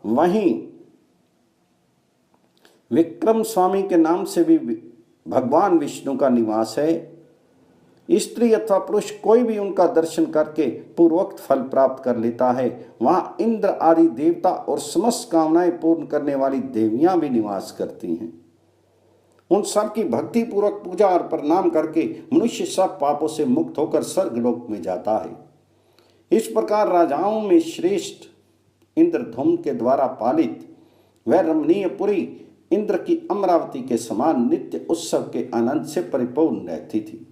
वहीं विक्रम स्वामी के नाम से भी भगवान विष्णु का निवास है। स्त्री अथवा पुरुष कोई भी उनका दर्शन करके पूर्वोक्त फल प्राप्त कर लेता है। वहां इंद्र आदि देवता और समस्त कामनाएं पूर्ण करने वाली देवियां भी निवास करती हैं। उन सब की भक्ति पूर्वक पूजा और प्रणाम करके मनुष्य सब पापों से मुक्त होकर स्वर्गलोक में जाता है। इस प्रकार राजाओं में श्रेष्ठ इंद्रधुम्न के द्वारा पालित वह रमणीय पुरी इंद्र की अमरावती के समान नित्य उत्सव के आनंद से परिपूर्ण रहती थी।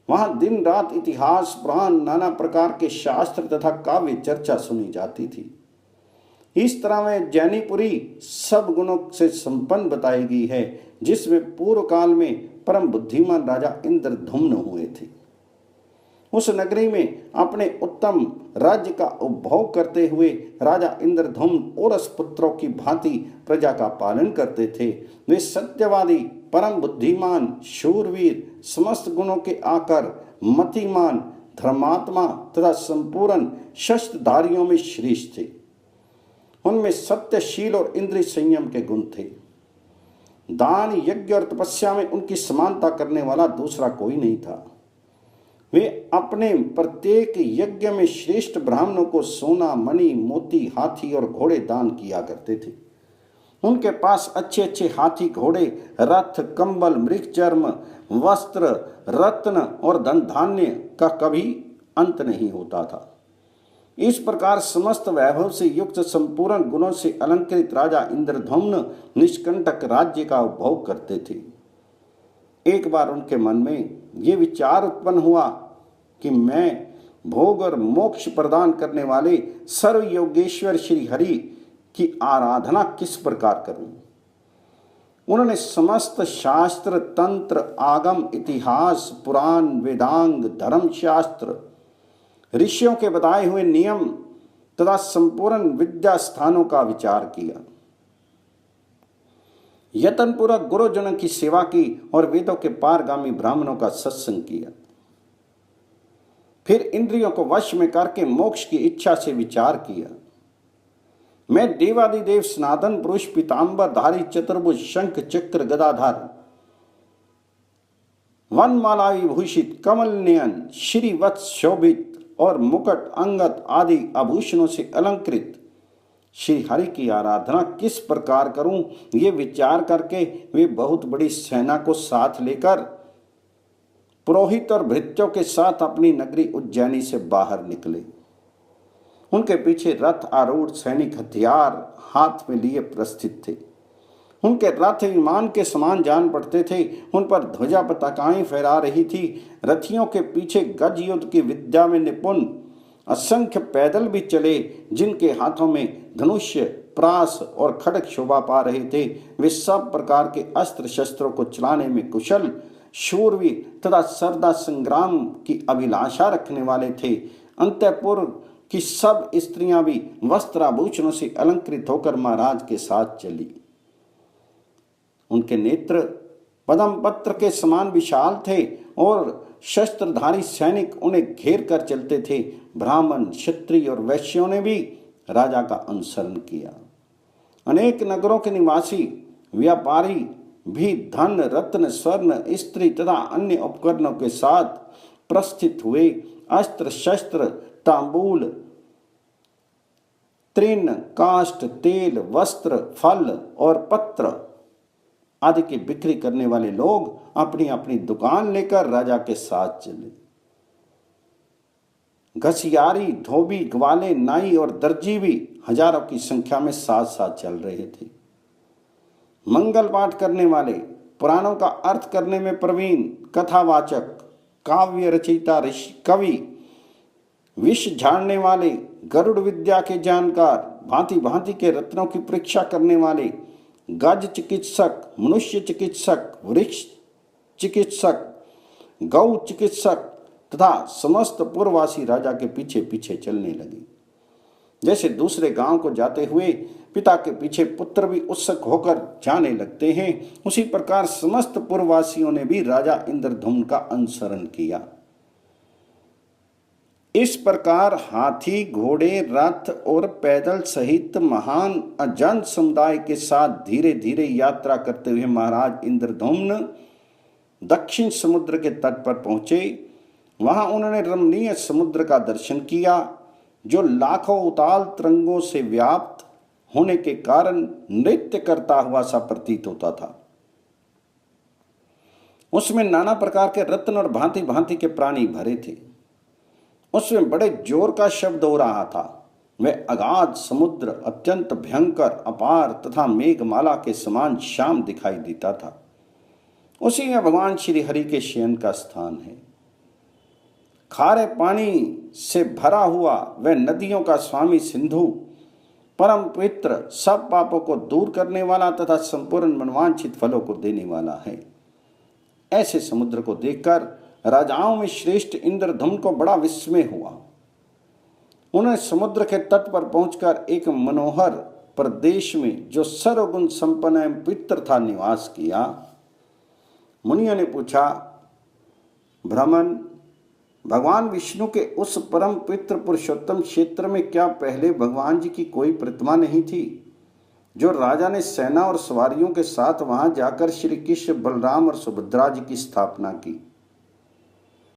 वहां दिन रात इतिहास, पुराण, नाना प्रकार के शास्त्र तथा काव्य चर्चा सुनी जाती थी। इस तरह में जैनीपुरी सब गुणों से संपन्न बताई गई है, जिसमें पूर्व काल में परम बुद्धिमान राजा इंद्रधुम्न हुए थे। उस नगरी में अपने उत्तम राज्य का उपभोग करते हुए राजा इंद्रधुम्न ओरस पुत्रों की भांति प्रजा का पालन करते थे। वे सत्यवादी, परम बुद्धिमान, शूरवीर, समस्त गुणों के आकर, मतिमान, धर्मात्मा तथा संपूर्ण शस्त्रधारियों में श्रेष्ठ थे। उनमें सत्यशील और इंद्रिय संयम के गुण थे। दान, यज्ञ और तपस्या में उनकी समानता करने वाला दूसरा कोई नहीं था। वे अपने प्रत्येक यज्ञ में श्रेष्ठ ब्राह्मणों को सोना, मणि, मोती, हाथी और घोड़े दान किया करते थे। उनके पास अच्छे अच्छे हाथी, घोड़े, रथ, कंबल, मृगचर्म, वस्त्र, रत्न और धन धान्य का कभी अंत नहीं होता था। इस प्रकार समस्त वैभव से युक्त संपूर्ण गुणों से अलंकृत राजा इंद्रधुम्न निष्कंटक राज्य का उपभोग करते थे। एक बार उनके मन में ये विचार उत्पन्न हुआ कि मैं भोग और मोक्ष प्रदान करने वाले सर्व योगेश्वर श्री हरि की आराधना किस प्रकार करूं। उन्होंने समस्त शास्त्र, तंत्र, आगम, इतिहास, पुराण, वेदांग, धर्मशास्त्र, ऋषियों के बताए हुए नियम तथा संपूर्ण विद्या स्थानों का विचार किया। यत्नपूर्वक गुरुजनों की सेवा की और वेदों के पारगामी ब्राह्मणों का सत्संग किया। फिर इंद्रियों को वश में करके मोक्ष की इच्छा से विचार किया। मैं देवादिदेव सनातन पुरुष, पीतांबरधारी, चतुर्भुज, शंख, चक्र, गदाधार, वनमाला विभूषित, कमल नयन, श्रीवत्स शोभित और मुकुट, अंगद आदि आभूषणों से अलंकृत श्री हरि की आराधना किस प्रकार करूं, ये विचार करके वे बहुत बड़ी सेना को साथ लेकर पुरोहित और भृत्यों के साथ अपनी नगरी उज्जैनी से बाहर निकले। उनके पीछे रथ आरूढ़ सैनिक हथियार हाथ में लिए प्रस्थित थे। उनके रथ विमान के समान जान पड़ते थे। उन पर ध्वजा पताकाएं फहरा रही थी। रथियों के पीछे गज युद्ध की विद्या में निपुण असंख्य पैदल भी चले, जिनके हाथों में धनुष्य, प्रास और खड्ग शोभा पा रहे थे। वे सब प्रकार के अस्त्र शस्त्रों को चलाने में कुशल, शूरवीर तथा सरदा संग्राम की अभिलाषा रखने वाले थे। अंतःपुर की सब स्त्रियां भी वस्त्राभूषणों से अलंकृत होकर महाराज के साथ चली। उनके नेत्र पद्म पत्र के समान विशाल थे और शस्त्रधारी सैनिक उन्हें घेर कर चलते थे। ब्राह्मण, क्षत्रिय और वैश्यों ने भी राजा का अनुसरण किया। अनेक नगरों के निवासी व्यापारी भी धन, रत्न, स्वर्ण, स्त्री तथा अन्य उपकरणों के साथ प्रस्थित हुए। अस्त्र शस्त्र, तांबूल, तृण, काष्ठ, तेल, वस्त्र, फल और पत्र आदि की बिक्री करने वाले लोग अपनी अपनी दुकान लेकर राजा के साथ चले। घसियारी, धोबी, ग्वाले, नाई और दर्जी भी हजारों की संख्या में साथ साथ चल रहे थे। मंगल पाठ करने वाले, पुराणों का अर्थ करने में प्रवीण, कथावाचक, काव्य रचयिता, ऋषि, कवि, विष झाड़ने वाले, गरुड़ विद्या के जानकार, भांति भांति के रत्नों की परीक्षा करने वाले, गज चिकित्सक, मनुष्य चिकित्सक, वृक्ष चिकित्सक, गौ चिकित्सक तथा समस्त पूर्ववासी राजा के पीछे पीछे चलने लगे। जैसे दूसरे गांव को जाते हुए पिता के पीछे पुत्र भी उत्सुक होकर जाने लगते हैं, उसी प्रकार समस्त पूर्ववासियों ने भी राजा इंद्रधुम्न का अनुसरण किया। इस प्रकार हाथी, घोड़े, रथ और पैदल सहित महान जन समुदाय के साथ धीरे धीरे यात्रा करते हुए महाराज इंद्रद्युम्न दक्षिण समुद्र के तट पर पहुंचे। वहां उन्होंने रमणीय समुद्र का दर्शन किया, जो लाखों उताल तरंगों से व्याप्त होने के कारण नृत्य करता हुआ सा प्रतीत होता था। उसमें नाना प्रकार के रत्न और भांति भांति के प्राणी भरे थे। उसमें बड़े जोर का शब्द हो रहा था। वह अगाध समुद्र अत्यंत भयंकर, अपार तथा मेघमाला के समान श्याम दिखाई देता था। उसी में भगवान श्री हरि के शयन का स्थान है। खारे पानी से भरा हुआ वह नदियों का स्वामी सिंधु, परम पवित्र, सब पापों को दूर करने वाला तथा संपूर्ण मनवांछित फलों को देने वाला है। ऐसे समुद्र को देखकर राजाओं में श्रेष्ठ इंद्रद्युम्न को बड़ा विस्मय हुआ। उन्होंने समुद्र के तट पर पहुंचकर एक मनोहर प्रदेश में, जो सर्वगुण संपन्न एवं पवित्र था, निवास किया। मुनियों ने पूछा, ब्राह्मण, भगवान विष्णु के उस परम पवित्र पुरुषोत्तम क्षेत्र में क्या पहले भगवान जी की कोई प्रतिमा नहीं थी, जो राजा ने सेना और सवारियों के साथ वहां जाकर श्री कृष्ण, बलराम और सुभद्रा जी की स्थापना की?